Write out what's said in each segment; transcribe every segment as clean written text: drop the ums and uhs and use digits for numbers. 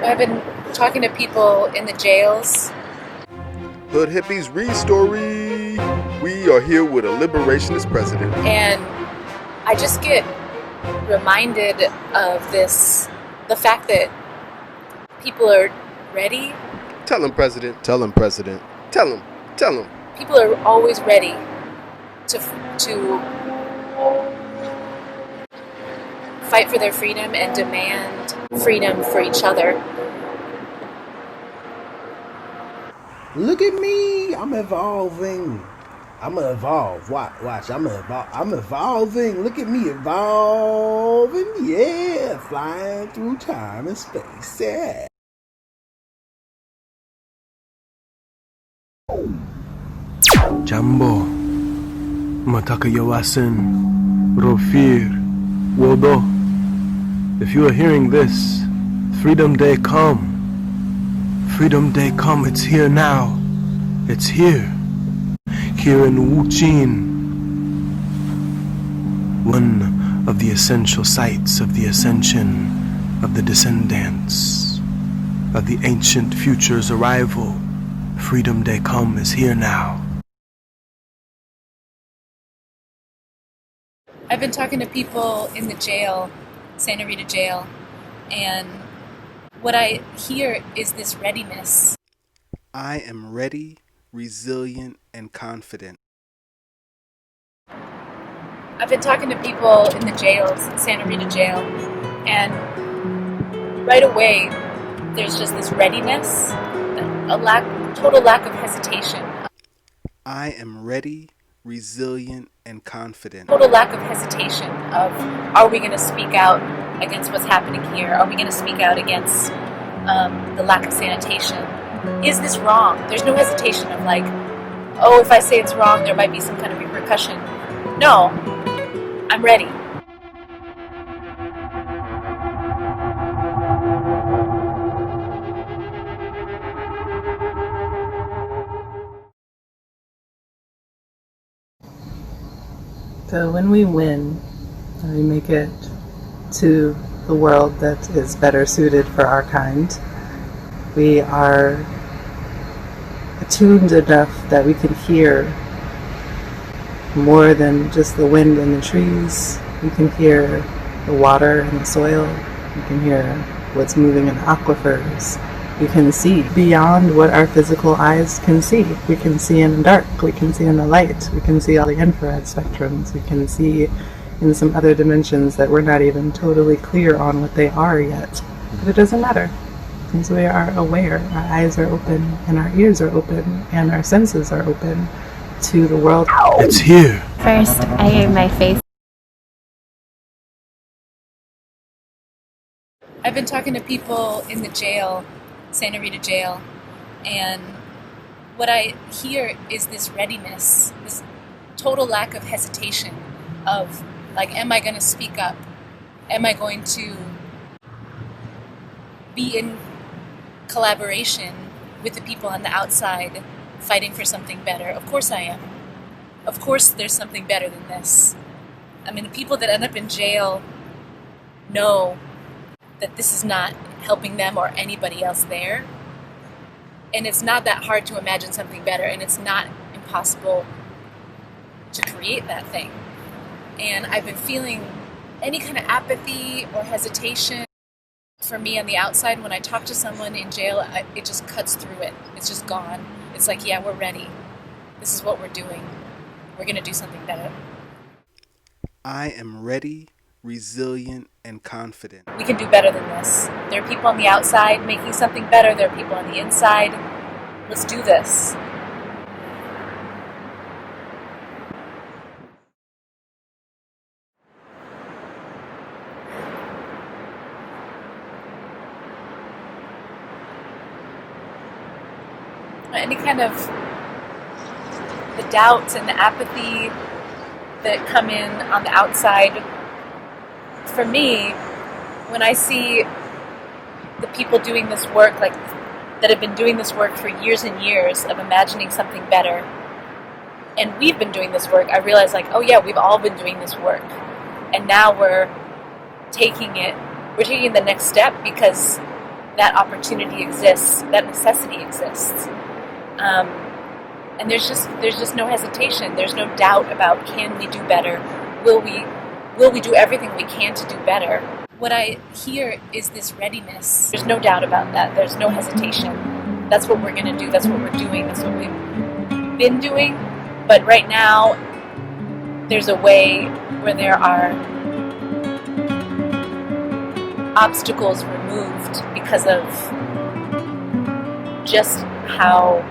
I've been talking to people in the jails. Hood Hippie's Re-Story. We are here with a Liberationist president. And I just get reminded of the fact that people are ready. Tell him, President. Tell him, President. Tell him. Tell him. People are always ready to fight for their freedom and demand freedom for each other. Look at me, I'm evolving. I'm gonna evolve. Watch. I'm evolving. Look at me evolving. Yeah, flying through time and space. Yeah. Jambo, Mataka Yawasin, Rofir, Wodo. If you are hearing this, Freedom Day come. Freedom Day come, it's here now. It's here. Here in Wuchin. One of the essential sites of the ascension of the descendants of the ancient future's arrival. Freedom Day come is here now. I've been talking to people in the jail, Santa Rita jail, and what I hear is this readiness. I am ready, resilient, and confident. I've been talking to people in the jails, Santa Rita jail, and right away there's just this readiness, total lack of hesitation. I am ready, resilient, and confident. Total lack of hesitation of, are we going to speak out against what's happening here? Are we going to speak out against the lack of sanitation? Is this wrong? There's no hesitation of like, oh, if I say it's wrong, there might be some kind of repercussion. No, I'm ready. So when we win, and we make it to the world that is better suited for our kind, we are attuned enough that we can hear more than just the wind in the trees. We can hear the water and the soil. We can hear what's moving in the aquifers. We can see beyond what our physical eyes can see. We can see in the dark. We can see in the light. We can see all the infrared spectrums. We can see in some other dimensions that we're not even totally clear on what they are yet. But it doesn't matter, because we are aware. Our eyes are open, and our ears are open, and our senses are open to the world. It's here. First, I gave my face. I've been talking to people in the jail, Santa Rita jail, and what I hear is this readiness, this total lack of hesitation of like, am I going to speak up? Am I going to be in collaboration with the people on the outside fighting for something better? Of course I am. Of course there's something better than this. I mean, the people that end up in jail know that this is not helping them or anybody else there. And it's not that hard to imagine something better, and it's not impossible to create that thing. And I've been feeling any kind of apathy or hesitation. For me on the outside, when I talk to someone in jail, it just cuts through it. It's just gone. It's like, yeah, we're ready. This is what we're doing. We're going to do something better. I am ready, resilient, and confident. We can do better than this. There are people on the outside making something better. There are people on the inside. Let's do this. Any kind of the doubts and the apathy that come in on the outside. For me, when I see the people doing this work, like that have been doing this work for years and years of imagining something better, and we've been doing this work, I realize like, oh yeah, we've all been doing this work. And now we're taking the next step because that opportunity exists, that necessity exists. And there's just no hesitation. There's no doubt about, can we do better? Will we do everything we can to do better? What I hear is this readiness. There's no doubt about that. There's no hesitation. That's what we're going to do. That's what we're doing. That's what we've been doing. But right now, there's a way where there are obstacles removed because of just how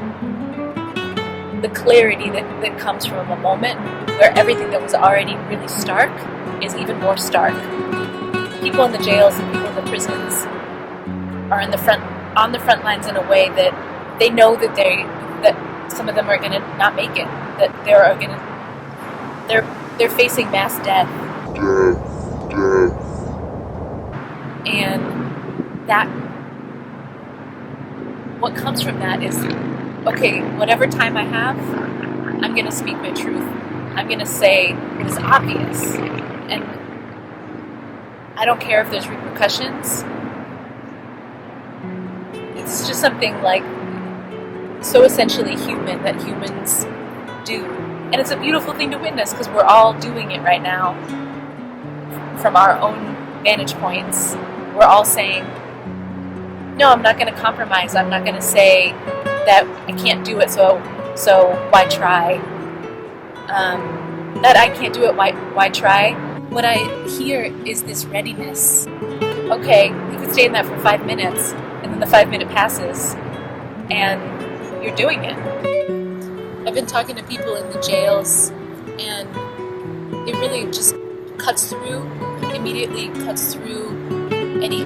the clarity that comes from a moment where everything that was already really stark is even more stark. People in the jails and people in the prisons are on the front lines in a way that they know that some of them are going to not make it, that they're facing mass death. And that, what comes from that is, okay, whatever time I have, I'm going to speak my truth. I'm going to say what is obvious. And I don't care if there's repercussions. It's just something like so essentially human that humans do. And it's a beautiful thing to witness because we're all doing it right now from our own vantage points. We're all saying, no, I'm not going to compromise. I'm not going to say that I can't do it, so why try? That I can't do it, why try? What I hear is this readiness. Okay, you could stay in that for 5 minutes, and then the 5 minute passes, and you're doing it. I've been talking to people in the jails, and it really just immediately cuts through any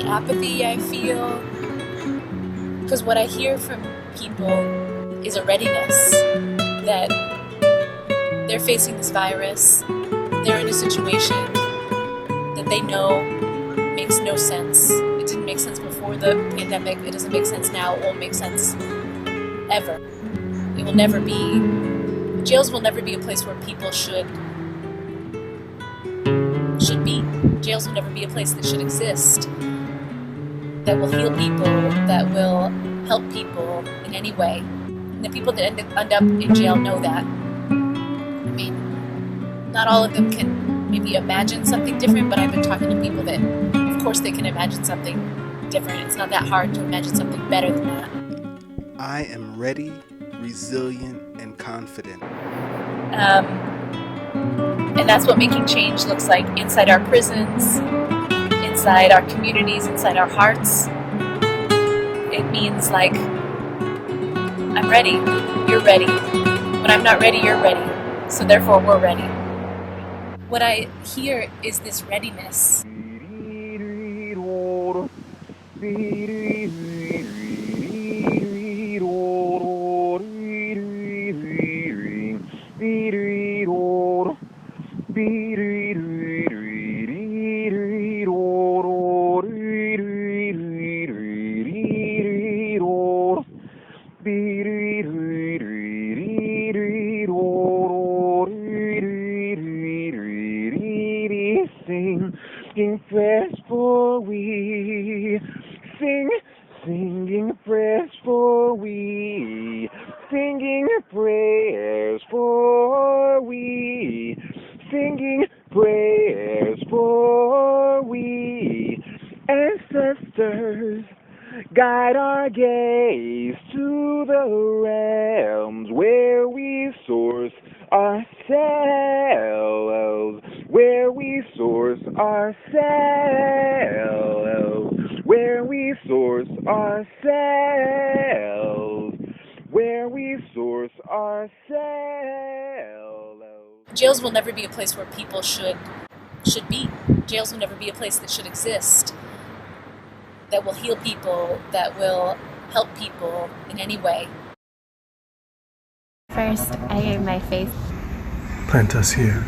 apathy I feel. Because what I hear from people is a readiness that they're facing this virus, they're in a situation that they know makes no sense. It didn't make sense before the pandemic, it doesn't make sense now, it won't make sense ever. It will never be, jails will never be a place where people should be. Jails will never be a place that should exist, that will heal people, that will help people in any way. And the people that end up in jail know that. I mean, not all of them can maybe imagine something different, but I've been talking to people that, of course, they can imagine something different. It's not that hard to imagine something better than that. I am ready, resilient, and confident. And that's what making change looks like inside our prisons, inside our communities, inside our hearts. It means like, I'm ready, you're ready. When I'm not ready, you're ready. So therefore, we're ready. What I hear is this readiness. Singing prayers for we, singing prayers for we, singing prayers for we, singing prayers for we. Ancestors, guide our gaze to the realms where we source ourselves, where we source ourselves, where we source ourselves, where we source ourselves. Jails will never be a place where people should be. Jails will never be a place that should exist, that will heal people, that will help people in any way. First, I gave my face. Plant us here.